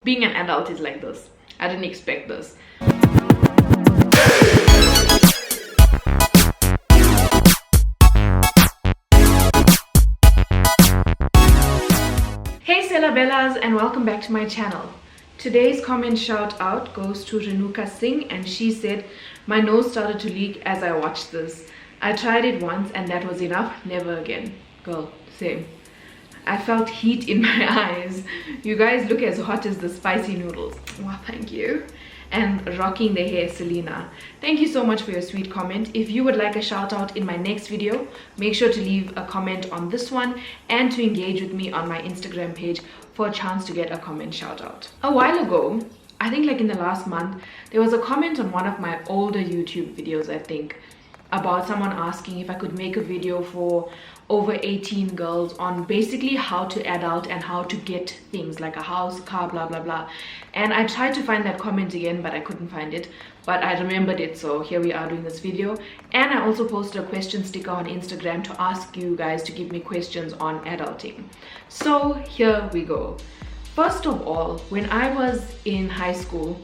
Being an adult is like this. I didn't expect this. Hey Sela Bellas, and welcome back to my channel. Today's comment shout out goes to Renuka Singh, and she said, "My nose started to leak as I watched this. I tried it once and that was enough, never again." Girl, same. I felt heat in my eyes. You guys look as hot as the spicy noodles. Wow, thank you. And rocking the hair, Selina. Thank you so much for your sweet comment. If you would like a shout out in my next video, make sure to leave a comment on this one and to engage with me on my Instagram page for a chance to get a comment shout out. A while ago, I think like in the last month, there was a comment on one of my older YouTube videos, I think, about someone asking if I could make a video for over 18 girls on basically how to adult and how to get things like a house, car, blah blah blah. And I tried to find that comment again, but I couldn't find it, but I remembered it, so here we are doing this video. And I also posted a question sticker on Instagram to ask you guys to give me questions on adulting. So here we go. First of all, when I was in high school,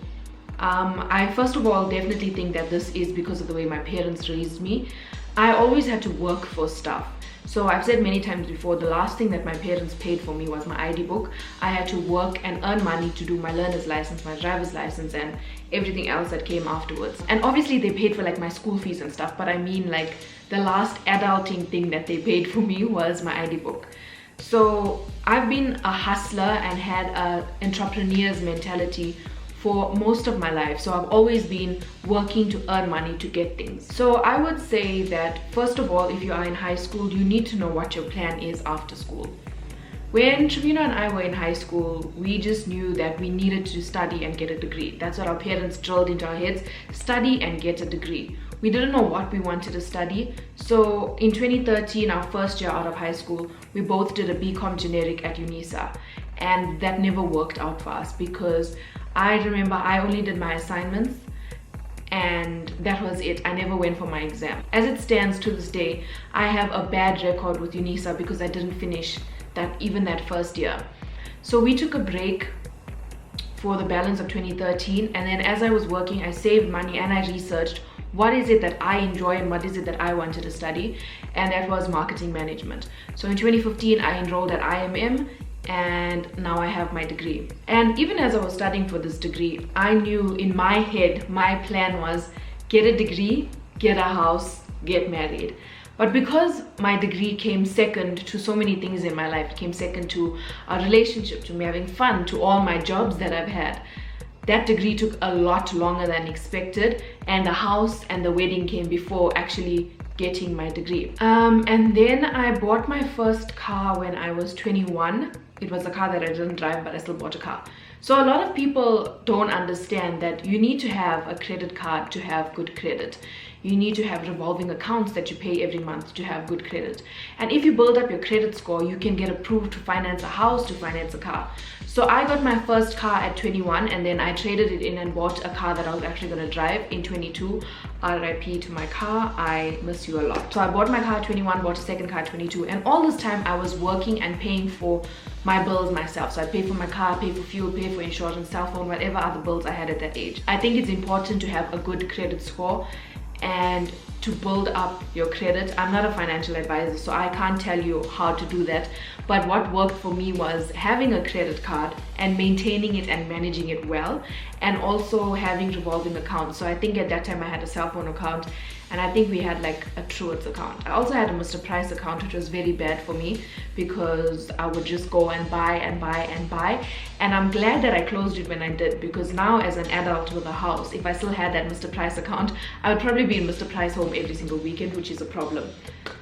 I first of all definitely think that this is because of the way my parents raised me. I always had to work for stuff. So I've said many times before, the last thing that my parents paid for me was my ID book. I had to work and earn money to do my learner's license, my driver's license, and everything else that came afterwards. And obviously they paid for like my school fees and stuff, but I mean like the last adulting thing that they paid for me was my ID book. So I've been a hustler and had an entrepreneur's mentality for most of my life. So I've always been working to earn money to get things. So I would say that first of all, if you are in high school, you need to know what your plan is after school. When Trevina and I were in high school, we just knew that we needed to study and get a degree. That's what our parents drilled into our heads: study and get a degree. We didn't know what we wanted to study. So in 2013, our first year out of high school, we both did a BCom generic at UNISA, and that never worked out for us because I remember I only did my assignments and that was it. I never went for my exam. As it stands to this day, I have a bad record with UNISA because I didn't finish that first year. So we took a break for the balance of 2013, and then as I was working, I saved money and I researched what is it that I enjoy and what is it that I wanted to study, and that was marketing management. So in 2015, I enrolled at IMM, and now I have my degree. And even as I was studying for this degree, I knew in my head, my plan was get a degree, get a house, get married. But because my degree came second to so many things in my life, it came second to a relationship, to me having fun, to all my jobs that I've had, that degree took a lot longer than expected, and the house and the wedding came before actually getting my degree. And then I bought my first car when I was 21. It was a car that I didn't drive, but I still bought a car. So a lot of people don't understand that you need to have a credit card to have good credit. You need to have revolving accounts that you pay every month to have good credit. And if you build up your credit score, you can get approved to finance a house, to finance a car. So I got my first car at 21, and then I traded it in and bought a car that I was actually going to drive in 22. RIP to my car, I miss you a lot. So I bought my car at 21, bought a second car at 22, and all this time I was working and paying for my bills myself. So I paid for my car, paid for fuel, paid for insurance, cell phone, whatever other bills I had at that age. I think it's important to have a good credit score and to build up your credit. I'm not a financial advisor, so I can't tell you how to do that, but what worked for me was having a credit card and maintaining it and managing it well, and also having revolving accounts. So I think at that time I had a cell phone account, and I think we had like a Truett's account. I also had a Mr. Price account, which was very bad for me because I would just go and buy and buy and buy, and I'm glad that I closed it when I did, because now as an adult with a house, if I still had that Mr. Price account, I would probably be in Mr. Price home every single weekend, which is a problem.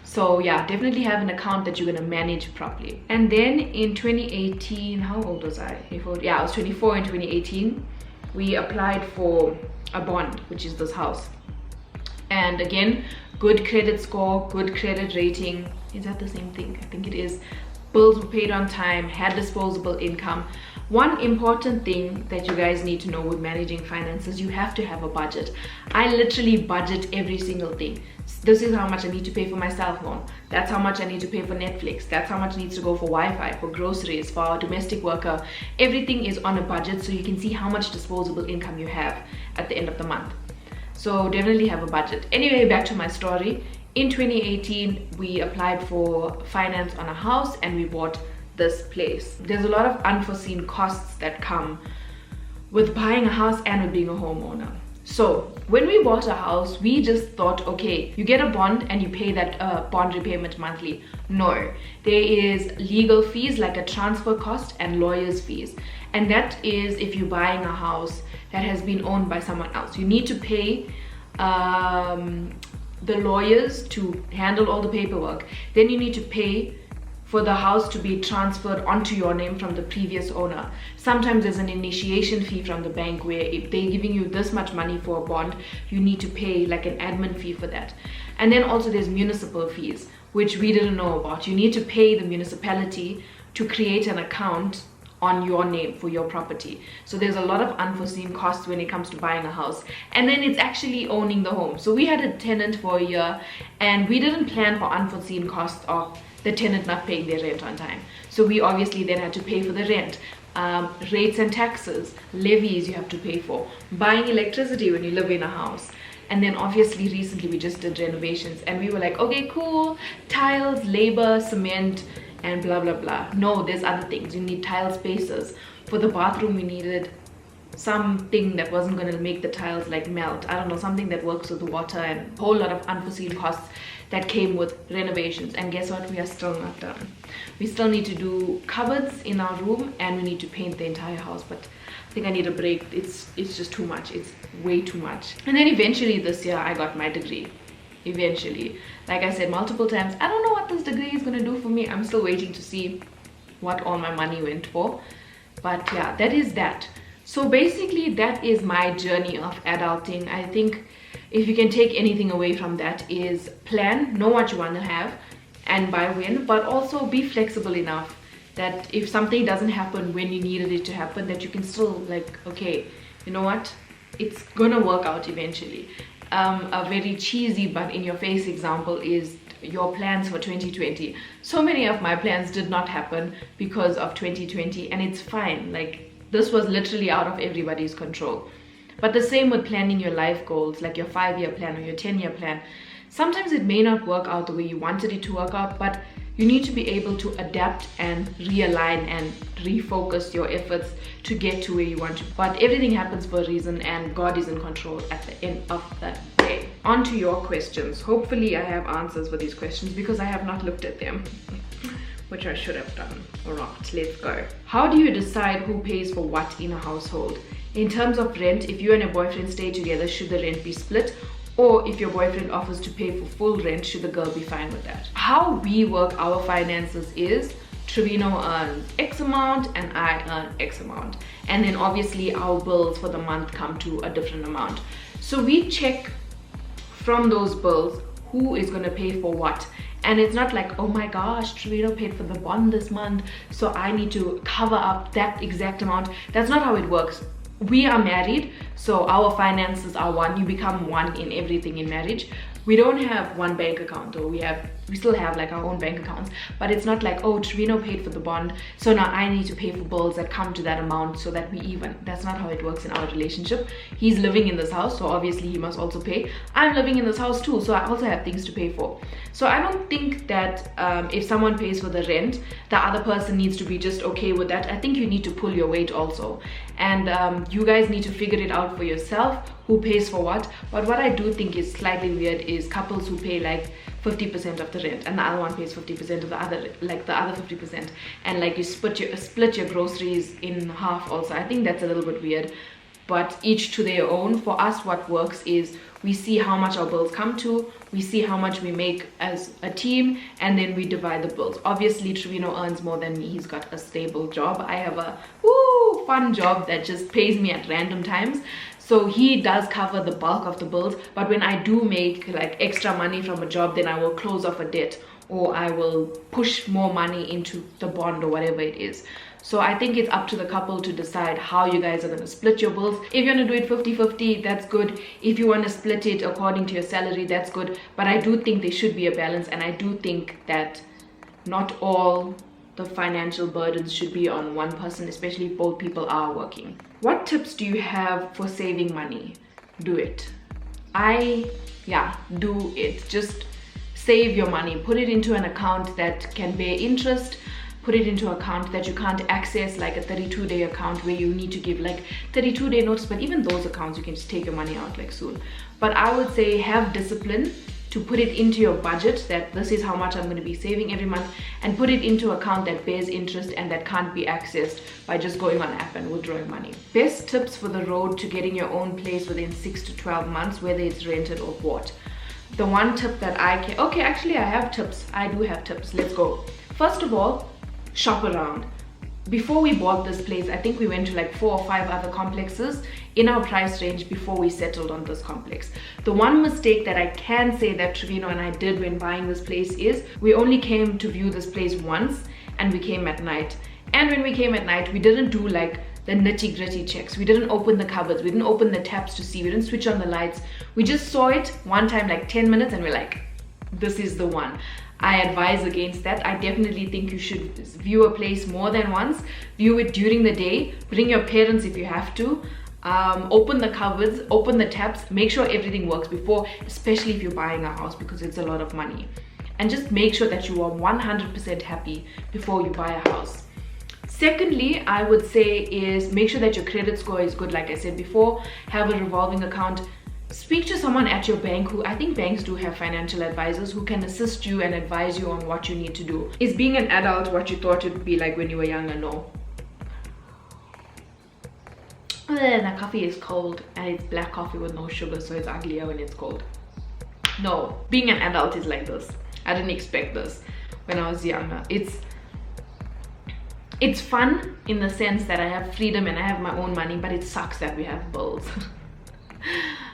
So yeah, definitely have an account that you're going to manage properly. And then in 2018, how old was I? Yeah, I was 24 in 2018. We applied for a bond, which is this house. And again, good credit score, good credit rating. Is that the same thing? I think it is. Bills were paid on time, had disposable income. One important thing that you guys need to know with managing finances, you have to have a budget. I literally budget every single thing. This is how much I need to pay for my cell phone. That's how much I need to pay for Netflix. That's how much needs to go for Wi-Fi, for groceries, for our domestic worker. Everything is on a budget, so you can see how much disposable income you have at the end of the month. So definitely have a budget. Anyway, back to my story. In 2018, we applied for finance on a house and we bought this place. There's a lot of unforeseen costs that come with buying a house and with being a homeowner. So when we bought a house, we just thought, okay, you get a bond and you pay that bond repayment monthly. No, there is legal fees like a transfer cost and lawyer's fees. And that is if you're buying a house that has been owned by someone else. You need to pay the lawyers to handle all the paperwork. Then you need to pay for the house to be transferred onto your name from the previous owner. Sometimes there's an initiation fee from the bank where if they're giving you this much money for a bond, you need to pay like an admin fee for that. And then also there's municipal fees, which we didn't know about. You need to pay the municipality to create an account on your name for your property. So there's a lot of unforeseen costs when it comes to buying a house. And then it's actually owning the home. So we had a tenant for a year and we didn't plan for unforeseen costs of the tenant not paying their rent on time. So we obviously then had to pay for the rent, rates and taxes, levies you have to pay for, buying electricity when you live in a house. And then obviously recently we just did renovations and we were like, okay, cool, tiles, labor, cement, and blah blah blah. No, there's other things. You need tile spacers. For the bathroom we needed something that wasn't going to make the tiles like melt. I don't know, something that works with the water, and a whole lot of unforeseen costs that came with renovations. And guess what? We are still not done. We still need to do cupboards in our room and we need to paint the entire house, but I think I need a break. It's just too much. It's way too much. And then eventually this year I got my degree. Eventually, like I said multiple times, I don't know what this degree is going to do for me. I'm still waiting to see what all my money went for, but yeah, that is that. So basically that is my journey of adulting. I think if you can take anything away from that is plan, know what you want to have and by when, but also be flexible enough that if something doesn't happen when you needed it to happen, that you can still like, okay, you know what, it's gonna work out eventually. A very cheesy but in your face example is your plans for 2020. So many of my plans did not happen because of 2020, and it's fine. Like, this was literally out of everybody's control. But the same with planning your life goals, like your 5-year plan or your 10-year plan. Sometimes it may not work out the way you wanted it to work out, but you need to be able to adapt and realign and refocus your efforts to get to where you want to. But everything happens for a reason and God is in control at the end of the day. On to your questions. Hopefully I have answers for these questions because I have not looked at them, which I should have done. All right, let's go. How do you decide who pays for what in a household? In terms of rent, if you and your boyfriend stay together, should the rent be split? Or if your boyfriend offers to pay for full rent, should the girl be fine with that? How we work our finances is Trevino earns X amount and I earn X amount. And then obviously our bills for the month come to a different amount. So we check from those bills who is going to pay for what. And it's not like, oh my gosh, Trevino paid for the bond this month, so I need to cover up that exact amount. That's not how it works. We are married, so our finances are one. You become one in everything in marriage. We don't have one bank account, though. We still have like our own bank accounts, but it's not like, oh, Trevino paid for the bond, so now I need to pay for bills that come to that amount so that we even. That's not how it works in our relationship. He's living in this house, so obviously he must also pay. I'm living in this house too, so I also have things to pay for. So I don't think that if someone pays for the rent, the other person needs to be just okay with that. I think you need to pull your weight also. And you guys need to figure it out for yourself, who pays for what. But what I do think is slightly weird is couples who pay like 50% of the rent and the other one pays 50% of the other, like the other 50%, and like you split your groceries in half also. I think that's a little bit weird, but each to their own. For us, what works is we see how much our bills come to, we see how much we make as a team, and then we divide the bills. Obviously Trevino earns more than me. He's got a stable job. I have a fun job that just pays me at random times, so he does cover the bulk of the bills. But when I do make like extra money from a job, then I will close off a debt or I will push more money into the bond or whatever it is. So I think it's up to the couple to decide how you guys are going to split your bills. If you're going to do it 50-50, that's good. If you want to split it according to your salary, that's good. But I do think there should be a balance, and I do think that not all the financial burdens should be on one person, especially if both people are working. What tips do you have for saving money? Do it. Do it. Just save your money. Put it into an account that can bear interest. Put it into an account that you can't access, like a 32-day account where you need to give like 32-day notice. But even those accounts, you can just take your money out like soon. But I would say have discipline to put it into your budget, that this is how much I'm going to be saving every month, and put it into an account that bears interest and that can't be accessed by just going on app and withdrawing money. Best tips for the road to getting your own place within 6 to 12 months, whether it's rented or bought. The one tip that I have tips. I do have tips. Let's go. First of all, shop around. Before we bought this place, I think we went to like 4 or 5 other complexes in our price range before we settled on this complex. The one mistake that I can say that Trevino and I did when buying this place is we only came to view this place once, and we came at night. And when we came at night, we didn't do like the nitty-gritty checks. We didn't open the cupboards, we didn't open the taps to see, we didn't switch on the lights. We just saw it one time, like 10 minutes, and we're like, this is the one. I advise against that. I definitely think you should view a place more than once. View it during the day. Bring your parents if you have to. Open the cupboards, open the taps, make sure everything works before, especially if you're buying a house, because it's a lot of money. And just make sure that you are 100% happy before you buy a house. Secondly, I would say is make sure that your credit score is good. Like I said before, have a revolving account. Speak to someone at your bank who, I think banks do have financial advisors who can assist you and advise you on what you need to do. Is being an adult what you thought it would be like when you were younger? No. The coffee is cold, and it's black coffee with no sugar, so it's uglier when it's cold. No, being an adult is like this. I didn't expect this when I was younger. It's fun in the sense that I have freedom and I have my own money, but it sucks that we have bills.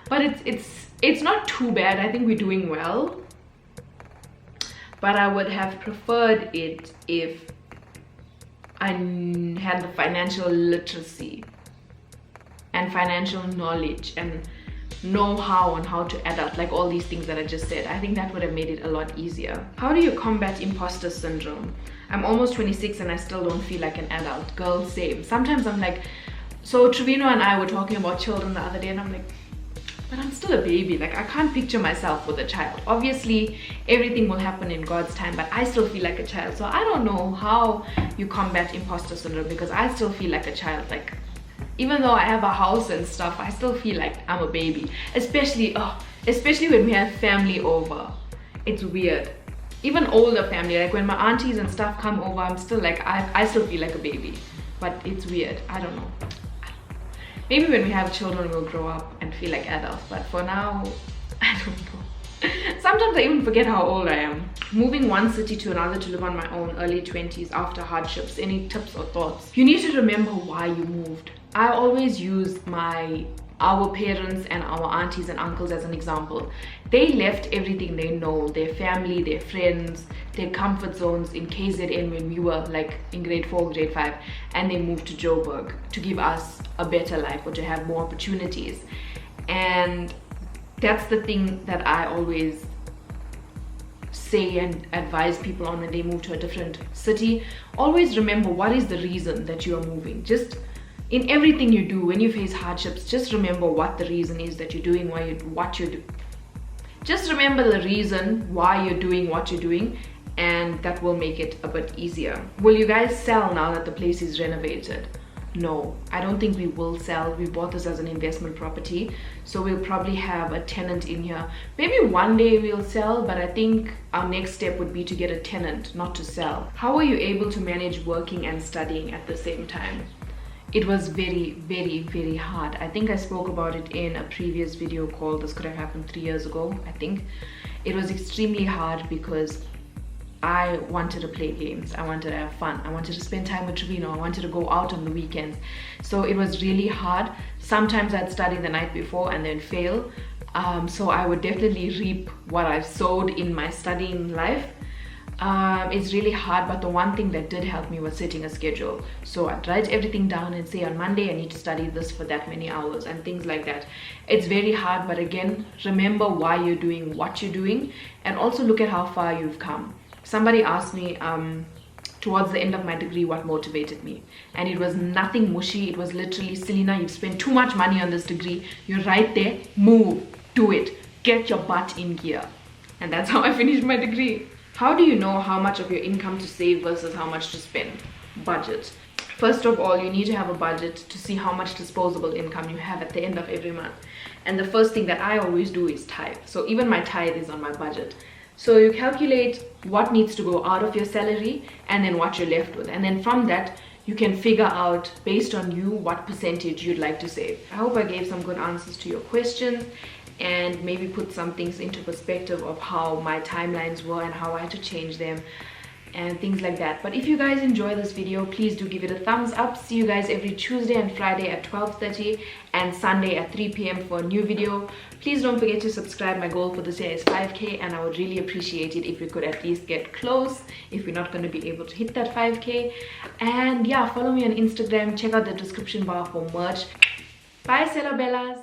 But it's not too bad. I think we're doing well. But I would have preferred it if I had the financial literacy and financial knowledge and know-how on how to adult, like all these things that I just said. I think that would have made it a lot easier. How do you combat imposter syndrome? I'm almost 26 and I still don't feel like an adult. Girl, same. Sometimes I'm like, so Trevino and I were talking about children the other day, and I'm like, but I'm still a baby. Like, I can't picture myself with a child. Obviously, everything will happen in God's time, but I still feel like a child. So I don't know how you combat imposter syndrome, because I still feel like a child. Like, even though I have a house and stuff, I still feel like I'm a baby. Especially when we have family over. It's weird. Even older family, like when my aunties and stuff come over, I'm still like, I still feel like a baby. But it's weird. I don't know. Maybe when we have children, we'll grow up and feel like adults. But for now, I don't know. Sometimes I even forget how old I am. Moving one city to another to live on my own, early 20s, after hardships. Any tips or thoughts? You need to remember why you moved. I always use our parents and our aunties and uncles as an example. They left everything they know, their family, their friends, their comfort zones in KZN when we were like in grade 4, grade 5, and they moved to Joburg to give us a better life or to have more opportunities. And that's the thing that I always say and advise people on when they move to a different city. Always remember what is the reason that you are moving. Just in everything you do, when you face hardships, just remember what the reason is that you're doing what you're doing. Just remember the reason why you're doing what you're doing, and that will make it a bit easier. Will you guys sell now that the place is renovated? No, I don't think we will sell. We bought this as an investment property, so we'll probably have a tenant in here. Maybe one day we'll sell, but I think our next step would be to get a tenant, not to sell. How were you able to manage working and studying at the same time? It was very, very, very hard. I think I spoke about it in a previous video called This Could Have Happened 3 years ago, I think. It was extremely hard because I wanted to play games, I wanted to have fun, I wanted to spend time with Trevino, I wanted to go out on the weekends. So it was really hard. Sometimes I'd study the night before and then fail. So I would definitely reap what I've sowed in my studying life. It's really hard, but the one thing that did help me was setting a schedule. So I'd write everything down and say on Monday I need to study this for that many hours and things like that. It's very hard, but again, remember why you're doing what you're doing, and also look at how far you've come. Somebody asked me towards the end of my degree what motivated me, and it was nothing mushy. It was literally, Selena, you've spent too much money on this degree, you're right there, move, do it, get your butt in gear. And that's how I finished my degree. How do you know how much of your income to save versus how much to spend? Budget. First of all, you need to have a budget to see how much disposable income you have at the end of every month. And the first thing that I always do is tithe. So even my tithe is on my budget. So you calculate what needs to go out of your salary and then what you're left with. And then from that, you can figure out, based on you, what percentage you'd like to save. I hope I gave some good answers to your questions and maybe put some things into perspective of how my timelines were and how I had to change them and things like that. But if you guys enjoy this video, please do give it a thumbs up. See you guys every Tuesday and Friday at 12:30 and Sunday at 3 p.m. for a new video. Please don't forget to subscribe. My goal for this year is 5k, and I would really appreciate it if we could at least get close, if we're not going to be able to hit that 5k. And yeah, follow me on Instagram, check out the description bar for merch. Bye, Sela Bellas.